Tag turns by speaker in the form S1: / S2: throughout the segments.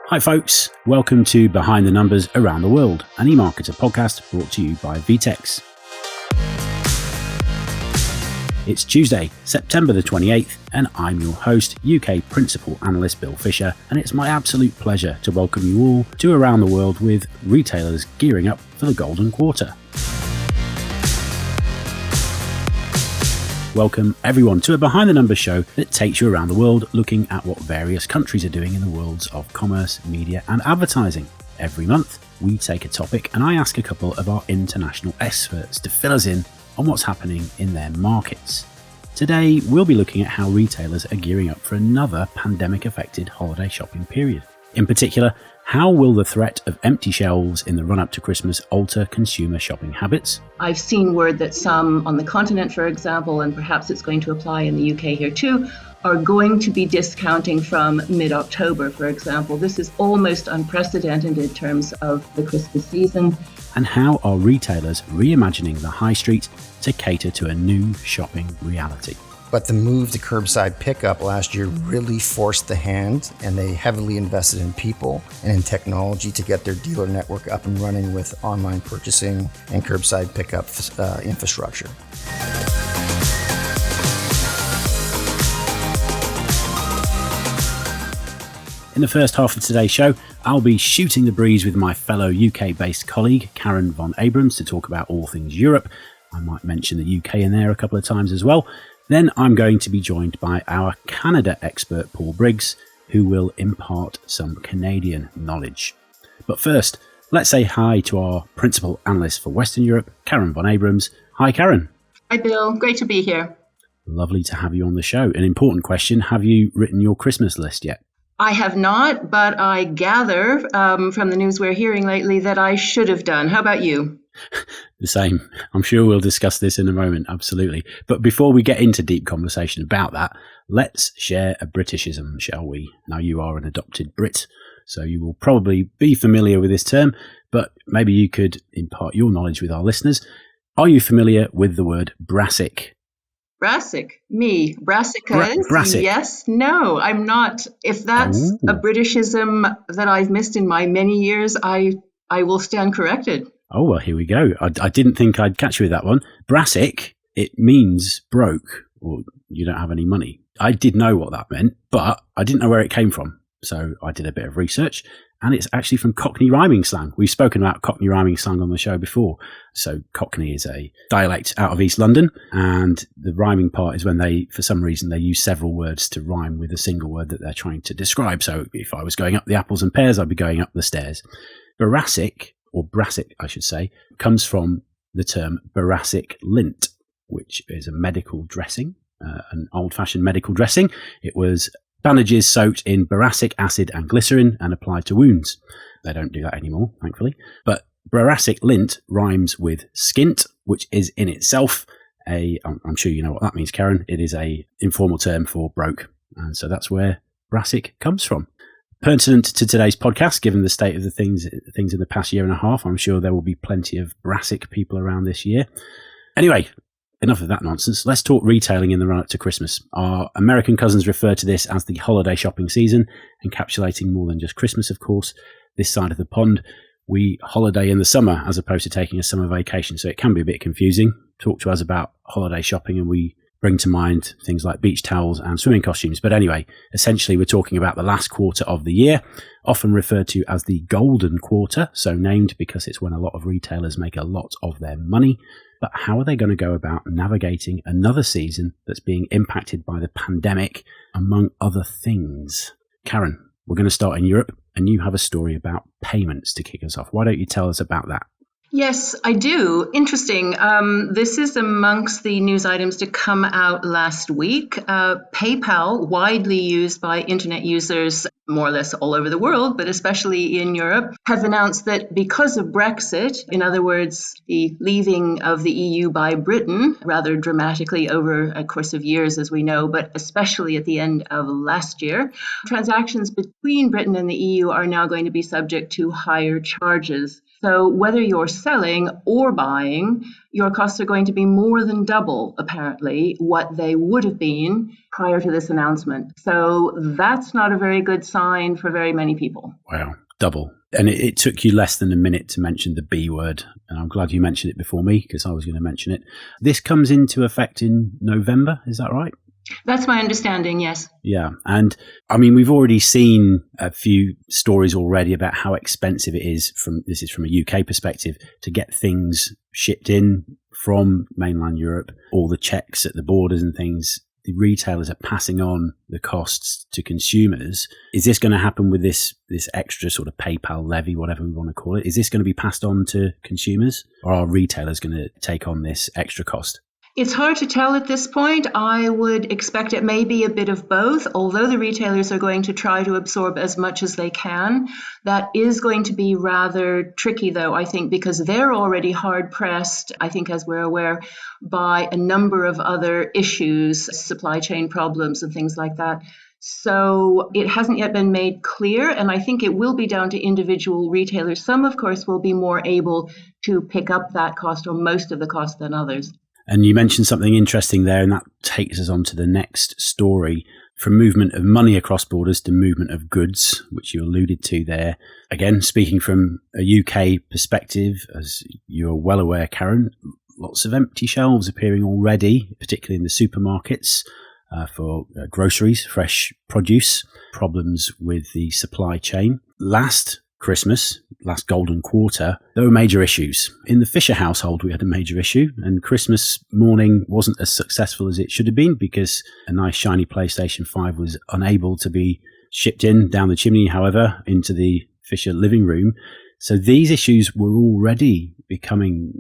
S1: Hi folks, welcome to Behind the Numbers Around the World, an eMarketer podcast brought to you by VTEX. It's Tuesday, September the 28th, and I'm your host, UK Principal Analyst Bill Fisher, and it's my absolute pleasure to welcome you all to Around the World with retailers gearing up for the Golden Quarter. Welcome everyone to a Behind the Numbers show that takes you around the world looking at what various countries are doing in the worlds of commerce, media and advertising. Every month we take a topic and I ask a couple of our international experts to fill us in on what's happening in their markets. Today we'll be looking at how retailers are gearing up for another pandemic-affected holiday shopping period. In particular, how will the threat of empty shelves in the run-up to Christmas alter consumer shopping habits?
S2: I've seen word that some on the continent, for example, and perhaps it's going to apply in the UK here too, are going to be discounting from mid-October, for example. This is almost unprecedented in terms of the Christmas season.
S1: And how are retailers reimagining the high street to cater to a new shopping reality?
S3: But the move to curbside pickup last year really forced the hand, and they heavily invested in people and in technology to get their dealer network up and running with online purchasing and curbside pickup infrastructure.
S1: In the first half of today's show, I'll be shooting the breeze with my fellow UK-based colleague, Karin von Abrams, to talk about all things Europe. I might mention the UK in there a couple of times as well. Then I'm going to be joined by our Canada expert, Paul Briggs, who will impart some Canadian knowledge. But first, let's say hi to our principal analyst for Western Europe, Karin von Abrams. Hi, Karin.
S2: Hi, Bill. Great to be here.
S1: Lovely to have you on the show. An important question, have you written your Christmas list yet?
S2: I have not, but I gather from the news we're hearing lately that I should have done. How about you?
S1: The same. I'm sure we'll discuss this in a moment, absolutely. But before we get into deep conversation about that, let's share a Britishism, shall we? Now, you are an adopted Brit, so you will probably be familiar with this term, but maybe you could impart your knowledge with our listeners. Are you familiar with the word brassic?
S2: Brassic? Me? Brassicas?
S1: Brassic.
S2: Yes? No, I'm not. If that's a Britishism that I've missed in my many years, I will stand corrected.
S1: Oh, well, here we go. I didn't think I'd catch you with that one. Brassic, it means broke, or you don't have any money. I did know what that meant, but I didn't know where it came from. So I did a bit of research, and it's actually from Cockney rhyming slang. We've spoken about Cockney rhyming slang on the show before. So Cockney is a dialect out of East London, and the rhyming part is when they, for some reason, they use several words to rhyme with a single word that they're trying to describe. So if I was going up the apples and pears, I'd be going up the stairs. Brassic, or brassic, I should say, comes from the term boracic lint, which is a medical dressing, an old-fashioned medical dressing. It was bandages soaked in boracic acid and glycerin and applied to wounds. They don't do that anymore, thankfully. But boracic lint rhymes with skint, which is in itself I'm sure you know what that means, Karin. It is a informal term for broke. And so that's where brassic comes from. Pertinent to today's podcast, given the state of the things in the past year and a half, I'm sure there will be plenty of brassic people around this year. Anyway, enough of that nonsense. Let's talk retailing in the run-up to Christmas. Our American cousins refer to this as the holiday shopping season, encapsulating more than just Christmas, of course. This side of the pond, we holiday in the summer as opposed to taking a summer vacation, so it can be a bit confusing. Talk to us about holiday shopping and we bring to mind things like beach towels and swimming costumes. But anyway, essentially we're talking about the last quarter of the year, often referred to as the Golden Quarter, so named because it's when a lot of retailers make a lot of their money. But how are they going to go about navigating another season that's being impacted by the pandemic, among other things? Karin, we're going to start in Europe, and you have a story about payments to kick us off. Why don't you tell us about that?
S2: Yes, I do. Interesting. This is amongst the news items to come out last week. PayPal, widely used by internet users more or less all over the world, but especially in Europe, has announced that because of Brexit, in other words, the leaving of the EU by Britain, rather dramatically over a course of years, as we know, but especially at the end of last year, transactions between Britain and the EU are now going to be subject to higher charges. So whether you're selling or buying, your costs are going to be more than double, apparently, what they would have been prior to this announcement. So that's not a very good sign for very many people.
S1: Wow, double. And it took you less than a minute to mention the B word. And I'm glad you mentioned it before me, because I was going to mention it. This comes into effect in November, is that right?
S2: That's my understanding, yes.
S1: Yeah. And I mean, we've already seen a few stories already about how expensive it is this is from a UK perspective, to get things shipped in from mainland Europe, all the checks at the borders and things. The retailers are passing on the costs to consumers. Is this going to happen with this extra sort of PayPal levy, whatever we want to call it? Is this going to be passed on to consumers, or are retailers going to take on this extra cost?
S2: It's hard to tell at this point. I would expect it may be a bit of both, although the retailers are going to try to absorb as much as they can. That is going to be rather tricky, though, I think, because they're already hard pressed, I think, as we're aware, by a number of other issues, supply chain problems and things like that. So it hasn't yet been made clear, and I think it will be down to individual retailers. Some, of course, will be more able to pick up that cost or most of the cost than others.
S1: And you mentioned something interesting there, and that takes us on to the next story. From movement of money across borders to movement of goods, which you alluded to there. Again, speaking from a UK perspective, as you're well aware, Karin, lots of empty shelves appearing already, particularly in the supermarkets for groceries, fresh produce, problems with the supply chain. Last Christmas, last golden quarter, there were major issues. In the Fisher household, we had a major issue, and Christmas morning wasn't as successful as it should have been because a nice shiny PlayStation 5 was unable to be shipped in down the chimney, however, into the Fisher living room. So these issues were already becoming,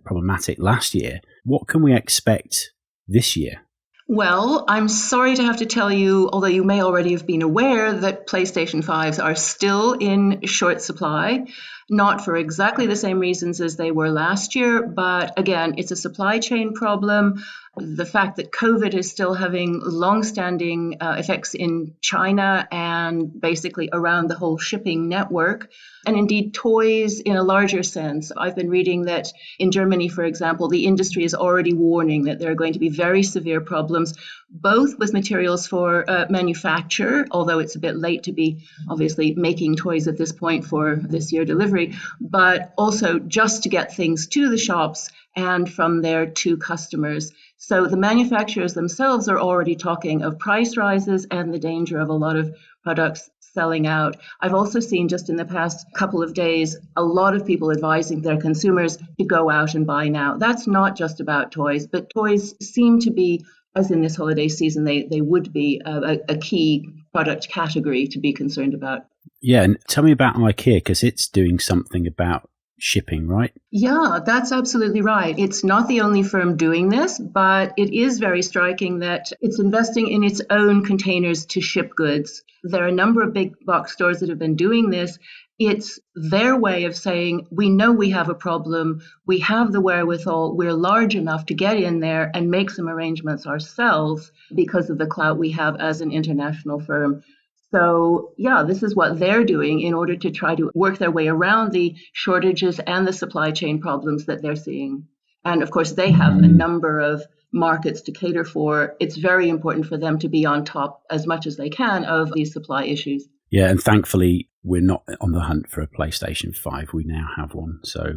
S1: problematic last year. What can we expect this year?
S2: Well, I'm sorry to have to tell you, although you may already have been aware, that PlayStation 5s are still in short supply, not for exactly the same reasons as they were last year, but again, it's a supply chain problem. The fact that COVID is still having long-standing effects in China and basically around the whole shipping network, and indeed toys in a larger sense. I've been reading that in Germany, for example, the industry is already warning that there are going to be very severe problems, both with materials for manufacture, although it's a bit late to be obviously making toys at this point for this year delivery, but also just to get things to the shops and from there to customers. So the manufacturers themselves are already talking of price rises and the danger of a lot of products selling out. I've also seen just in the past couple of days, a lot of people advising their consumers to go out and buy now. That's not just about toys, but toys seem to be, as in this holiday season, they would be a key product category to be concerned about.
S1: Yeah, and tell me about IKEA, because it's doing something about shipping, right?
S2: Yeah, that's absolutely right. It's not the only firm doing this, but it is very striking that it's investing in its own containers to ship goods. There are a number of big box stores that have been doing this. It's their way of saying, we know we have a problem, we have the wherewithal, we're large enough to get in there and make some arrangements ourselves because of the clout we have as an international firm. So, yeah, this is what they're doing in order to try to work their way around the shortages and the supply chain problems that they're seeing. And of course, they have a number of markets to cater for. It's very important for them to be on top as much as they can of these supply issues.
S1: Yeah, and thankfully, we're not on the hunt for a PlayStation 5. We now have one, so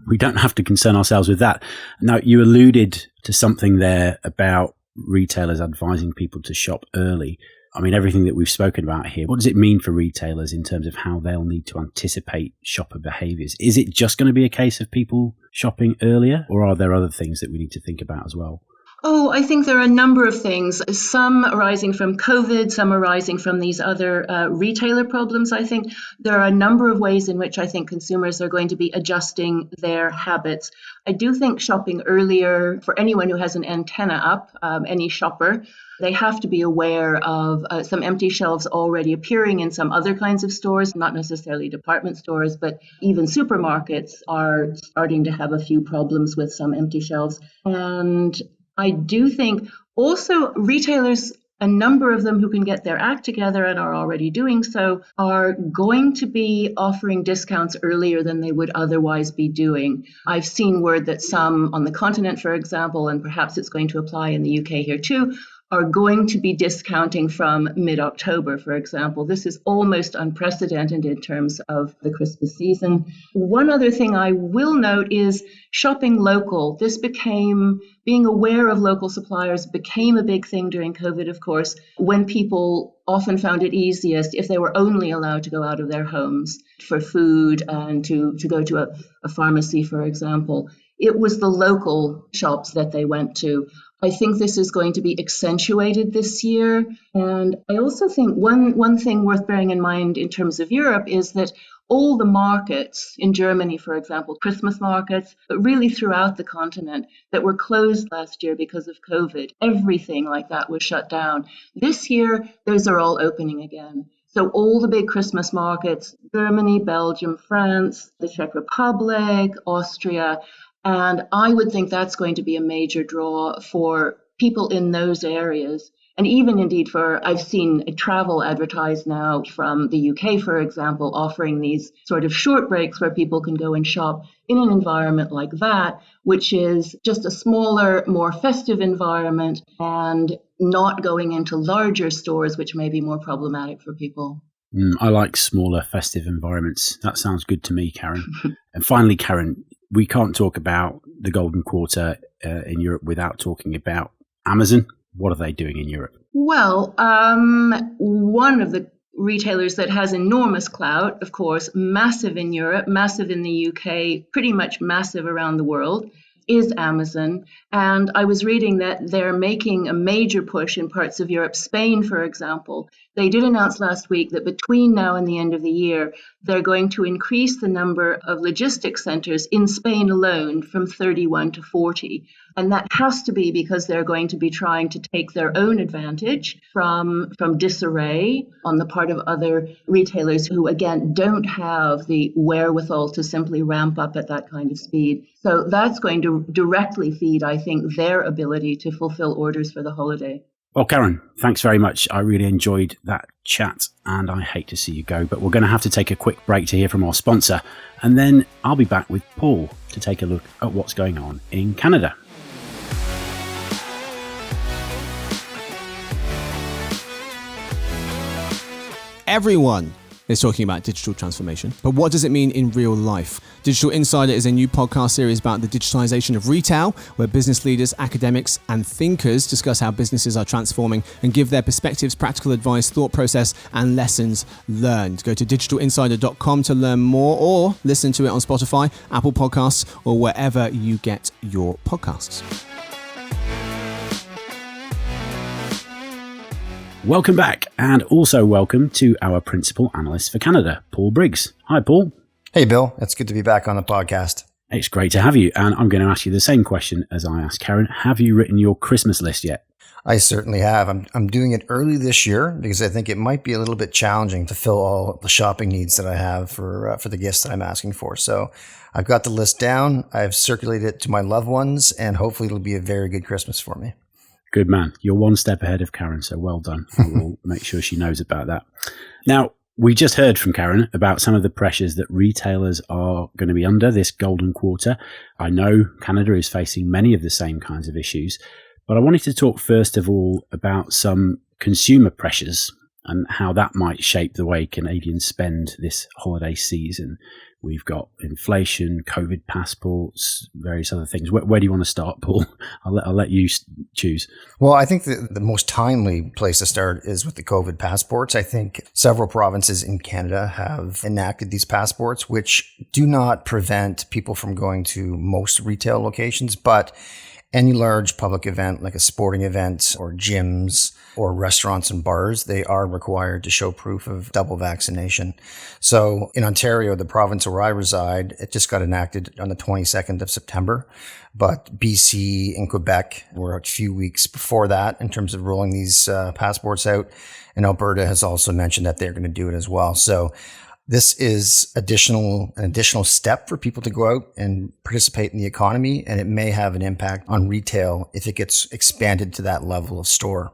S1: we don't have to concern ourselves with that. Now, you alluded to something there about retailers advising people to shop early. I mean, everything that we've spoken about here, what does it mean for retailers in terms of how they'll need to anticipate shopper behaviours? Is it just going to be a case of people shopping earlier, or are there other things that we need to think about as well?
S2: Oh, I think there are a number of things, some arising from COVID, some arising from these other retailer problems. I think there are a number of ways in which I think consumers are going to be adjusting their habits. I do think shopping earlier, for anyone who has an antenna up, any shopper, they have to be aware of some empty shelves already appearing in some other kinds of stores, not necessarily department stores, but even supermarkets are starting to have a few problems with some empty shelves. And I do think also retailers A number of them who can get their act together and are already doing so are going to be offering discounts earlier than they would otherwise be doing. I've seen word that some on the continent, for example, and perhaps it's going to apply in the UK here too, are going to be discounting from mid-October, for example. This is almost unprecedented in terms of the Christmas season. One other thing I will note is shopping local. Being aware of local suppliers became a big thing during COVID, of course, when people often found it easiest if they were only allowed to go out of their homes for food and to go to a pharmacy, for example. It was the local shops that they went to. I think this is going to be accentuated this year. And I also think one thing worth bearing in mind in terms of Europe is that all the markets in Germany, for example, Christmas markets, but really throughout the continent that were closed last year because of COVID, everything like that was shut down. This year, those are all opening again. So all the big Christmas markets, Germany, Belgium, France, the Czech Republic, Austria, and I would think that's going to be a major draw for people in those areas. And even indeed I've seen travel advertised now from the UK, for example, offering these sort of short breaks where people can go and shop in an environment like that, which is just a smaller, more festive environment and not going into larger stores, which may be more problematic for people.
S1: I like smaller, festive environments. That sounds good to me, Karin. And finally, Karin, we can't talk about the Golden Quarter in Europe without talking about Amazon. What are they doing in Europe?
S2: Well, one of the retailers that has enormous clout, of course, massive in Europe, massive in the UK, pretty much massive around the world, is Amazon. And I was reading that they're making a major push in parts of Europe. Spain, for example, they did announce last week that between now and the end of the year, they're going to increase the number of logistics centers in Spain alone from 31 to 40. And that has to be because they're going to be trying to take their own advantage from disarray on the part of other retailers who, again, don't have the wherewithal to simply ramp up at that kind of speed. So that's going to directly feed, I think, their ability to fulfill orders for the holiday.
S1: Well, Karin, thanks very much. I really enjoyed that chat and I hate to see you go, but we're going to have to take a quick break to hear from our sponsor. And then I'll be back with Paul to take a look at what's going on in Canada.
S4: Everyone is talking about digital transformation, but what does it mean in real life? Digital Insider is a new podcast series about the digitalization of retail, where business leaders, academics, and thinkers discuss how businesses are transforming and give their perspectives, practical advice, thought process, and lessons learned. Go to digitalinsider.com to learn more or listen to it on Spotify, Apple Podcasts, or wherever you get your podcasts.
S1: Welcome back, and also welcome to our principal analyst for Canada, Paul Briggs. Hi, Paul.
S3: Hey, Bill. It's good to be back on the podcast.
S1: It's great to have you, and I'm going to ask you the same question as I asked Karin. Have you written your Christmas list yet?
S3: I certainly have. I'm doing it early this year because I think it might be a little bit challenging to fill all the shopping needs that I have for the gifts that I'm asking for. So I've got the list down. I've circulated it to my loved ones, and hopefully it'll be a very good Christmas for me.
S1: Good man. You're one step ahead of Karin, so well done. I will make sure she knows about that. Now, we just heard from Karin about some of the pressures that retailers are going to be under this Golden Quarter. I know Canada is facing many of the same kinds of issues, but I wanted to talk first of all about some consumer pressures and how that might shape the way Canadians spend this holiday season. We've got inflation, COVID passports, various other things. Where do you want to start, Paul? I'll let you choose.
S3: Well, I think the most timely place to start is with the COVID passports. I think several provinces in Canada have enacted these passports, which do not prevent people from going to most retail locations, but any large public event like a sporting event or gyms or restaurants and bars, they are required to show proof of double vaccination. So in Ontario, the province where I reside, it just got enacted on the 22nd of September. But BC and Quebec were a few weeks before that in terms of rolling these passports out. And Alberta has also mentioned that they're going to do it as well. So this is an additional step for people to go out and participate in the economy, and it may have an impact on retail if it gets expanded to that level of store.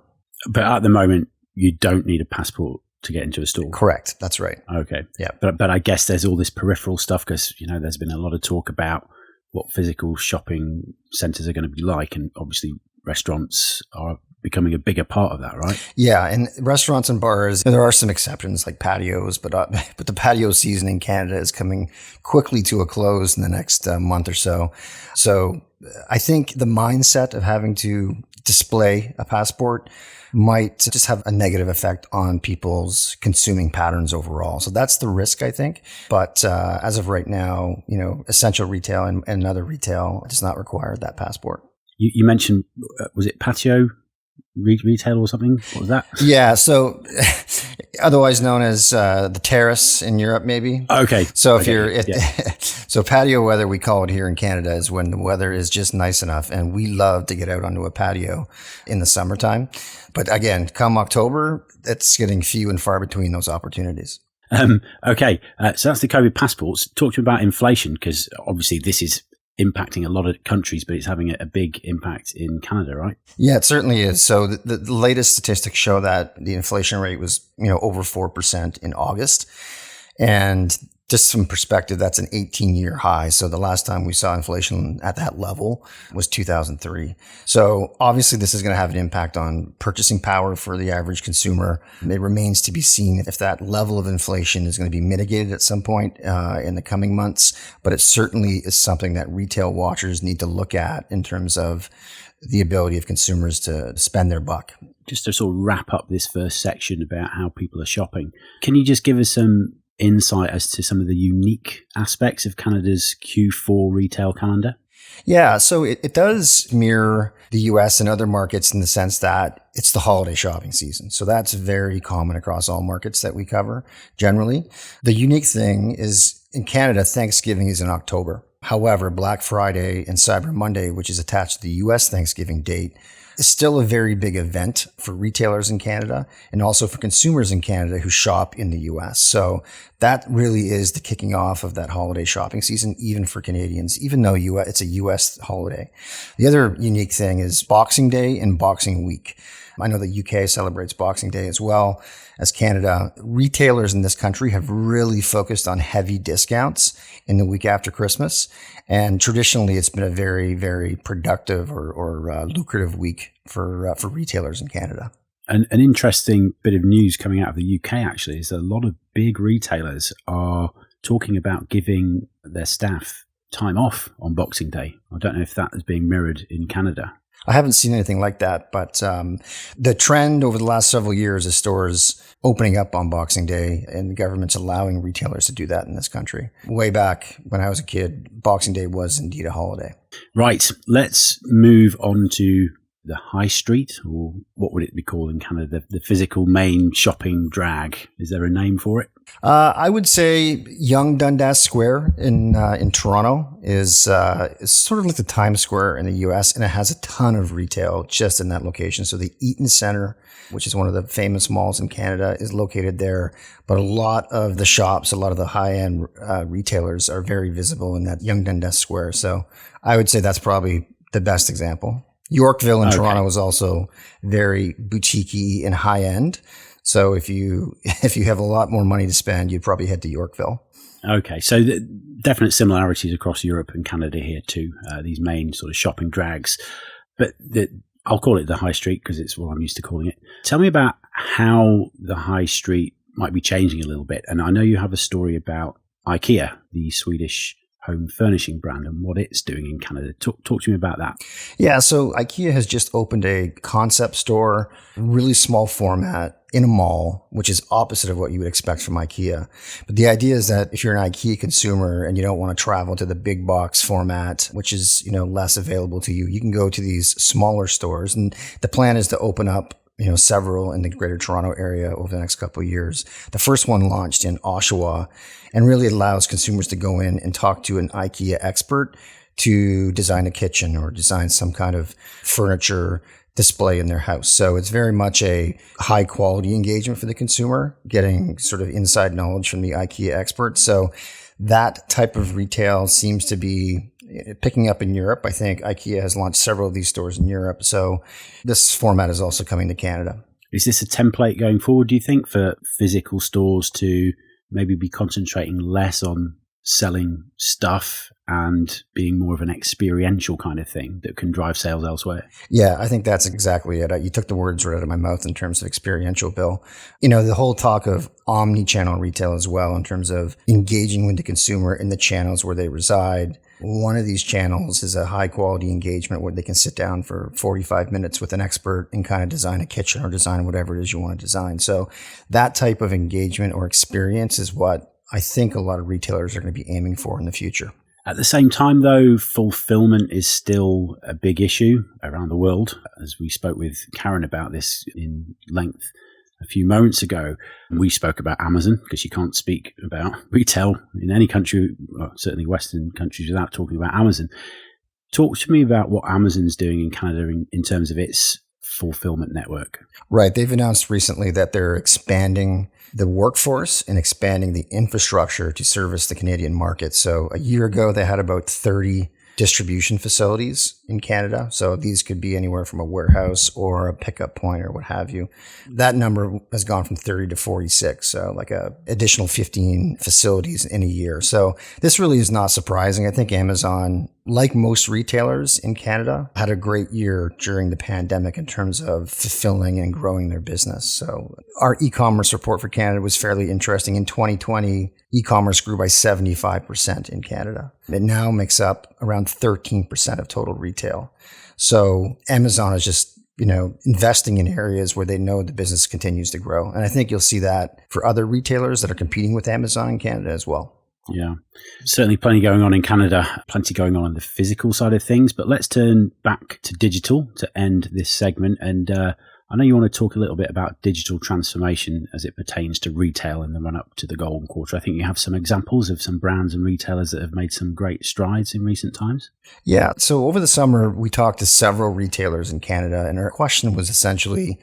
S1: But at the moment, you don't need a passport to get into a store.
S3: Correct. That's right.
S1: Okay.
S3: Yeah.
S1: But I guess there's all this peripheral stuff because, there's been a lot of talk about what physical shopping centres are going to be like. And obviously restaurants are becoming a bigger part of that, right?
S3: Yeah. And restaurants and bars, there are some exceptions like patios, but the patio season in Canada is coming quickly to a close in the next month or so. So I think the mindset of having to display a passport might just have a negative effect on people's consuming patterns overall. So that's the risk, I think. But as of right now, essential retail and other retail does not require that passport.
S1: You mentioned, was it patio retail or something? What was that?
S3: Yeah. So otherwise known as the terrace in Europe, maybe.
S1: Okay.
S3: So so patio weather, we call it here in Canada, is when the weather is just nice enough. And we love to get out onto a patio in the summertime. But again, come October, it's getting few and far between those opportunities.
S1: Okay. So that's the COVID passports. Talk to me about inflation, because obviously this is impacting a lot of countries, but it's having a big impact in Canada, right?
S3: Yeah, it certainly is. So the latest statistics show that the inflation rate was, over 4% in August. And just some perspective, that's an 18-year high. So the last time we saw inflation at that level was 2003. So obviously this is going to have an impact on purchasing power for the average consumer. It remains to be seen if that level of inflation is going to be mitigated at some point in the coming months. But it certainly is something that retail watchers need to look at in terms of the ability of consumers to spend their buck.
S1: Just to sort of wrap up this first section about how people are shopping, can you just give us some insight as to some of the unique aspects of Canada's Q4 retail calendar?
S3: Yeah, so it does mirror the US and other markets in the sense that it's the holiday shopping season. So that's very common across all markets that we cover generally. The unique thing is in Canada, Thanksgiving is in October. However, Black Friday and Cyber Monday, which is attached to the US Thanksgiving date, is still a very big event for retailers in Canada and also for consumers in Canada who shop in the US. So that really is the kicking off of that holiday shopping season, even for Canadians, even though it's a US holiday. The other unique thing is Boxing Day and Boxing Week. I know the UK celebrates Boxing Day as well as Canada. Retailers in this country have really focused on heavy discounts in the week after Christmas. And traditionally, it's been a very, very productive or lucrative week for retailers in Canada.
S1: An interesting bit of news coming out of the UK, actually, is that a lot of big retailers are talking about giving their staff time off on Boxing Day. I don't know if that is being mirrored in Canada.
S3: I haven't seen anything like that, but the trend over the last several years is stores opening up on Boxing Day and the government's allowing retailers to do that in this country. Way back when I was a kid, Boxing Day was indeed a holiday.
S1: Right. Let's move on to the high street, or what would it be called in Canada? The physical main shopping drag. Is there a name for it?
S3: I would say Yonge Dundas Square in Toronto is sort of like the Times Square in the US, and it has a ton of retail just in that location. So the Eaton Centre, which is one of the famous malls in Canada, is located there. But a lot of the shops, a lot of the high-end retailers are very visible in that Yonge Dundas Square. So I would say that's probably the best example. Yorkville in Toronto is also very boutique-y and high-end. So if you have a lot more money to spend, you'd probably head to Yorkville.
S1: Okay, so definite similarities across Europe and Canada here too, these main sort of shopping drags. But I'll call it the high street because it's what I'm used to calling it. Tell me about how the high street might be changing a little bit. And I know you have a story about IKEA, the Swedish home furnishing brand, and what it's doing in Canada. Talk to me about that.
S3: Yeah, so IKEA has just opened a concept store, really small format in a mall, which is opposite of what you would expect from IKEA. But the idea is that if you're an IKEA consumer and you don't want to travel to the big box format, which is, less available to you, you can go to these smaller stores. And the plan is to open up several in the Greater Toronto area over the next couple of years. The first one launched in Oshawa and really allows consumers to go in and talk to an IKEA expert to design a kitchen or design some kind of furniture display in their house. So it's very much a high quality engagement for the consumer, getting sort of inside knowledge from the IKEA expert. So that type of retail seems to be picking up in Europe. I think IKEA has launched several of these stores in Europe. So this format is also coming to Canada.
S1: Is this a template going forward, do you think, for physical stores to maybe be concentrating less on selling stuff and being more of an experiential kind of thing that can drive sales elsewhere?
S3: Yeah, I think that's exactly it. You took the words right out of my mouth in terms of experiential, Bill. The whole talk of omni-channel retail as well, in terms of engaging with the consumer in the channels where they reside. One of these channels is a high quality engagement where they can sit down for 45 minutes with an expert and kind of design a kitchen or design whatever it is you want to design. So that type of engagement or experience is what I think a lot of retailers are going to be aiming for in the future.
S1: At the same time, though, fulfillment is still a big issue around the world. As we spoke with Karin about this in length a few moments ago, we spoke about Amazon, because you can't speak about retail in any country, well, certainly Western countries, without talking about Amazon. Talk to me about what Amazon's doing in Canada in terms of its fulfillment network.
S3: Right. They've announced recently that they're expanding the workforce and expanding the infrastructure to service the Canadian market. So a year ago, they had about 30 distribution facilities in Canada. So these could be anywhere from a warehouse or a pickup point or what have you. That number has gone from 30 to 46. So like a additional 15 facilities in a year. So this really is not surprising. I think Amazon, like most retailers in Canada, had a great year during the pandemic in terms of fulfilling and growing their business. So our e-commerce report for Canada was fairly interesting. In 2020, e-commerce grew by 75% in Canada. It now makes up around 13% of total retail. So Amazon is just, investing in areas where they know the business continues to grow. And I think you'll see that for other retailers that are competing with Amazon in Canada as well.
S1: Yeah, certainly plenty going on in Canada, plenty going on the physical side of things. But let's turn back to digital to end this segment. And I know you want to talk a little bit about digital transformation as it pertains to retail in the run up to the Golden Quarter. I think you have some examples of some brands and retailers that have made some great strides in recent times.
S3: Yeah. So over the summer, we talked to several retailers in Canada, and our question was essentially,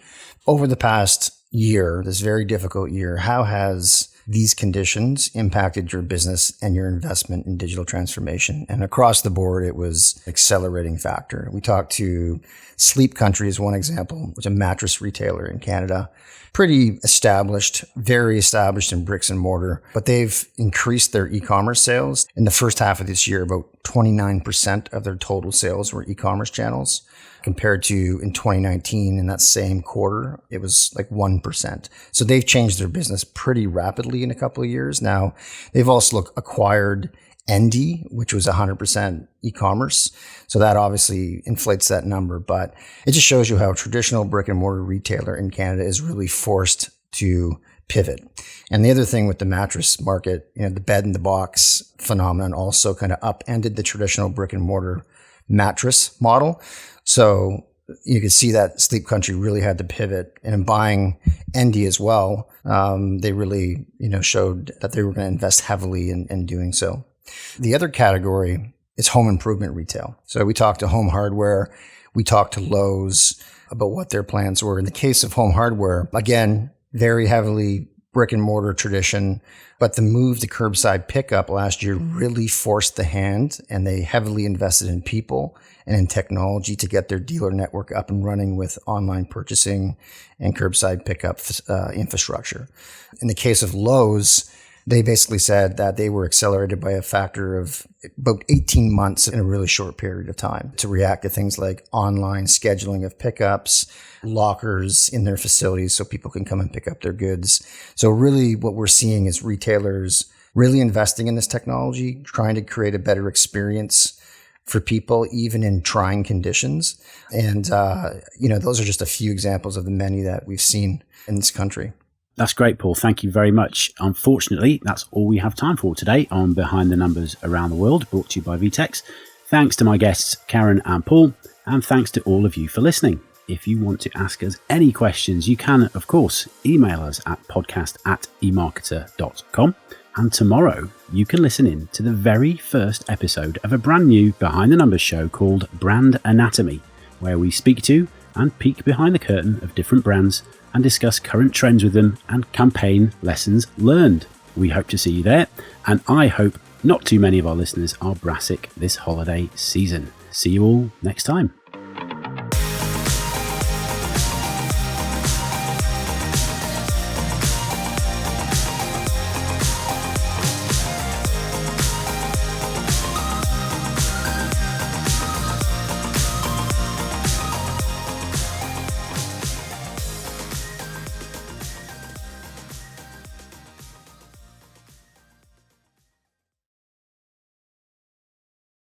S3: over the past year, this very difficult year, how has these conditions impacted your business and your investment in digital transformation? And across the board, it was an accelerating factor. We talked to Sleep Country as one example, which is a mattress retailer in Canada, pretty established, very established in bricks and mortar, but they've increased their e-commerce sales. In the first half of this year, about 29% of their total sales were e-commerce channels, compared to in 2019, in that same quarter, it was like 1%. So they've changed their business pretty rapidly in a couple of years. Now, they've also acquired Endy, which was 100% e-commerce. So that obviously inflates that number, but it just shows you how a traditional brick and mortar retailer in Canada is really forced to pivot. And the other thing with the mattress market, the bed in the box phenomenon also kind of upended the traditional brick and mortar mattress model. So you could see that Sleep Country really had to pivot, and in buying Endy as well, they really, showed that they were going to invest heavily in doing so. The other category is home improvement retail. So we talked to Home Hardware, we talked to Lowe's about what their plans were. In the case of Home Hardware, again, very heavily brick and mortar tradition, but the move to curbside pickup last year really forced the hand, and they heavily invested in people and in technology to get their dealer network up and running with online purchasing and curbside pickup infrastructure. In the case of Lowe's, they basically said that they were accelerated by a factor of about 18 months in a really short period of time to react to things like online scheduling of pickups, lockers in their facilities so people can come and pick up their goods. So really what we're seeing is retailers really investing in this technology, trying to create a better experience for people, even in trying conditions. And, those are just a few examples of the many that we've seen in this country.
S1: That's great, Paul. Thank you very much. Unfortunately, that's all we have time for today on Behind the Numbers Around the World, brought to you by VTEX. Thanks to my guests, Karin and Paul, and thanks to all of you for listening. If you want to ask us any questions, you can, of course, email us at podcast@eMarketer.com. And tomorrow, you can listen in to the very first episode of a brand new Behind the Numbers show called Brand Anatomy, where we speak to and peek behind the curtain of different brands and discuss current trends with them and campaign lessons learned. We hope to see you there, and I hope not too many of our listeners are brassic this holiday season. See you all next time.